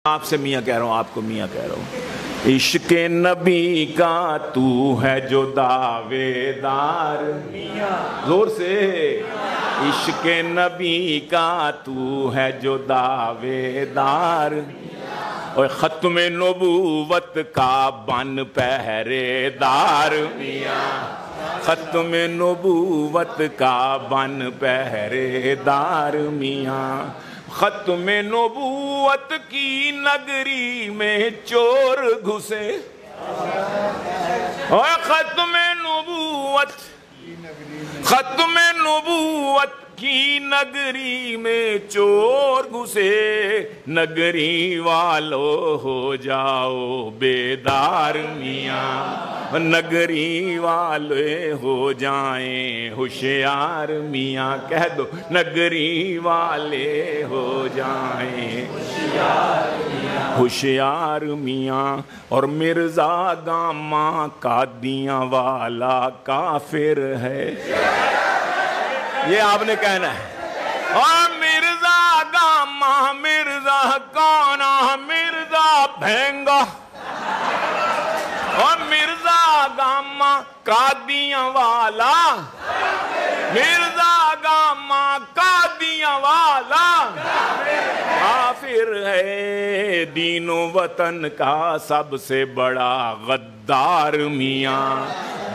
آپ سے میاں کہہ رہا ہوں، آپ کو میاں کہہ رہا ہوں، عشق نبی کا تو ہے جو دعوے دار، زور سے، عشق نبی کا تو ہے جو دعوے دار، اور ختم نبوت کا بن پہرے دار میاں، ختم نبوت کا بن پہرے دار میاں، ختم نبوت کی نگری میں چور گھسے، اور ختم نبوت کی نگری میں چور گھسے، نگری والو ہو جاؤ بیدار میاں، نگری والے ہو جائیں ہوشیار میاں، کہہ دو نگری والے ہو جائیں ہوشیار میاں، اور مرزا گاماں قادیاں والا کافر ہے، یہ آپ نے کہنا ہے، اور مرزا گاماں، مرزا کانا، مرزا بھینگا، اور مرزا گاماں قادیاں والا، مرزا گاماں قادیاں والا کافر ہے، دین و وطن کا سب سے بڑا غدار میاں،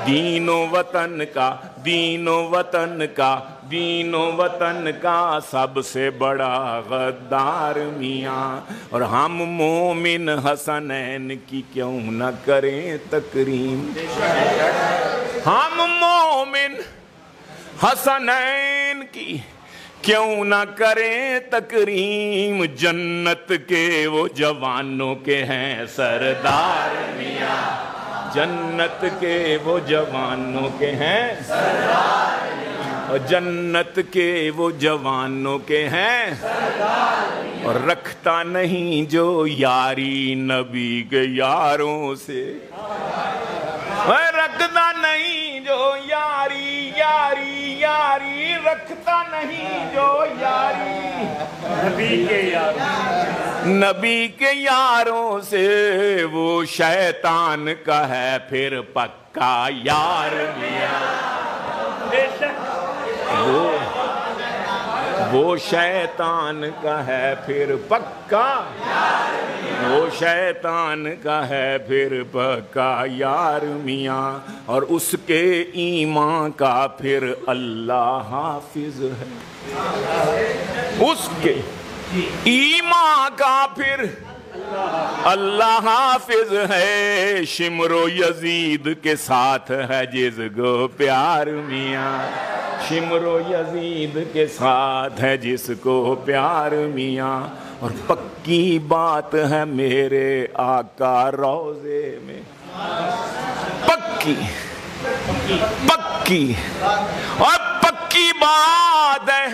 دین و وطن کا، دین و وطن کا، دین و وطن کا سب سے بڑا غدار میاں، اور ہم مومن حسنین کی کیوں نہ کریں تکریم، ہم مومن حسنین کی کیوں نہ کریں تکریم، جنت کے وہ جوانوں کے ہیں سردار میاں، جنت کے وہ جوانوں کے ہیں سردار میاں، اور جنت کے وہ جوانوں کے ہیں سردار میاں، اور رکھتا نہیں جو یاری نبی کے یاروں سے، رکھتا نہیں جو یاری، یاری یاری رکھتا نہیں جو یاری نبی کے یاروں، نبی کے یاروں سے، وہ شیطان کا ہے پھر پکا یار میاں، وہ شیطان کا ہے پھر پکا، وہ شیطان کا ہے پھر پکا یار میاں، اور اس کے ایمان کا پھر اللہ حافظ ہے، اس کے ایمان کا پھر اللہ حافظ ہے، شمر و یزید کے ساتھ ہے جس کو پیار میاں، شمر و یزید کے ساتھ ہے جس کو پیار میاں، اور پکی بات ہے میرے آقا روضے میں، پکی پکی اور پکی بات ہے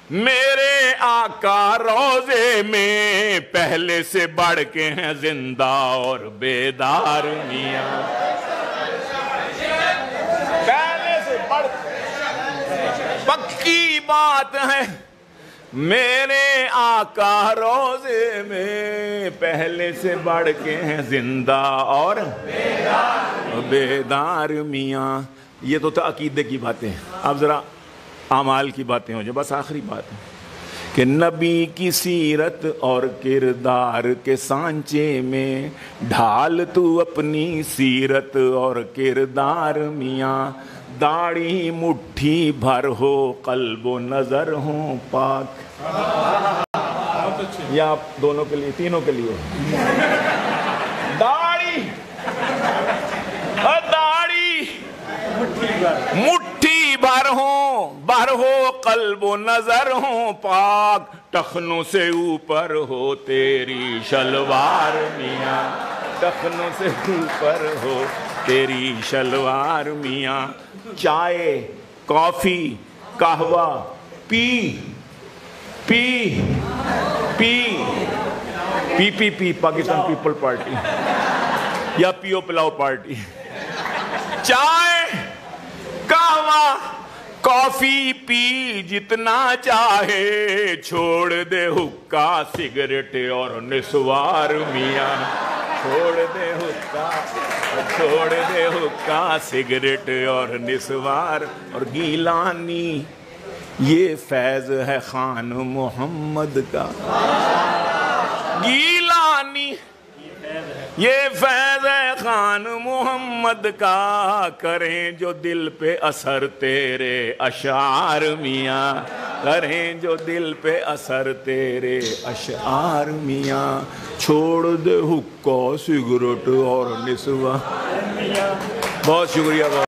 میرے آقا روضے میں، پہلے سے بڑھ کے ہیں زندہ اور بیدار میاں، پہلے سے بڑھ پکی بات ہے میرے آقا روضے میں، پہلے سے بڑھ کے ہیں زندہ اور بیدار میاں۔ یہ تو تھا عقیدے کی باتیں، اب ذرا اعمال کی باتیں ہو جائیں، بس آخری بات ہے کہ نبی کی سیرت اور کردار کے سانچے میں ڈھال تو اپنی سیرت اور کردار میاں، داڑھی مٹھی بھر ہو قلب و نظر ہوں پاک، یا آپ دونوں کے لیے، تینوں کے لیے، داڑھی مٹھی بھر ہو قلب و نظر ہوں پاک، ٹخنوں سے اوپر ہو تیری شلوار میاں، ٹخنوں سے اوپر ہو تیری شلوار میاں، چائے کافی قہوہ پی پی پی پی پی پی پاکستان پیپل پارٹی یا پیو پلاؤ پارٹی، چائے قہوہ کافی پی جتنا چاہے، چھوڑ دے حقہ سگریٹ اور نسوار میاں، چھوڑ دے حقہ، چھوڑ دے حقہ سگریٹ اور نسوار۔ اور گیلانی یہ فیض ہے خان محمد کا، گیلانی یہ فیض ہے خان محمد کا، کریں جو دل پہ اثر تیرے اشعار میاں، کریں جو دل پہ اثر تیرے اشعار میاں، چھوڑ دے حقہ سگریٹ اور نسوار میاں۔ بہت شکریہ۔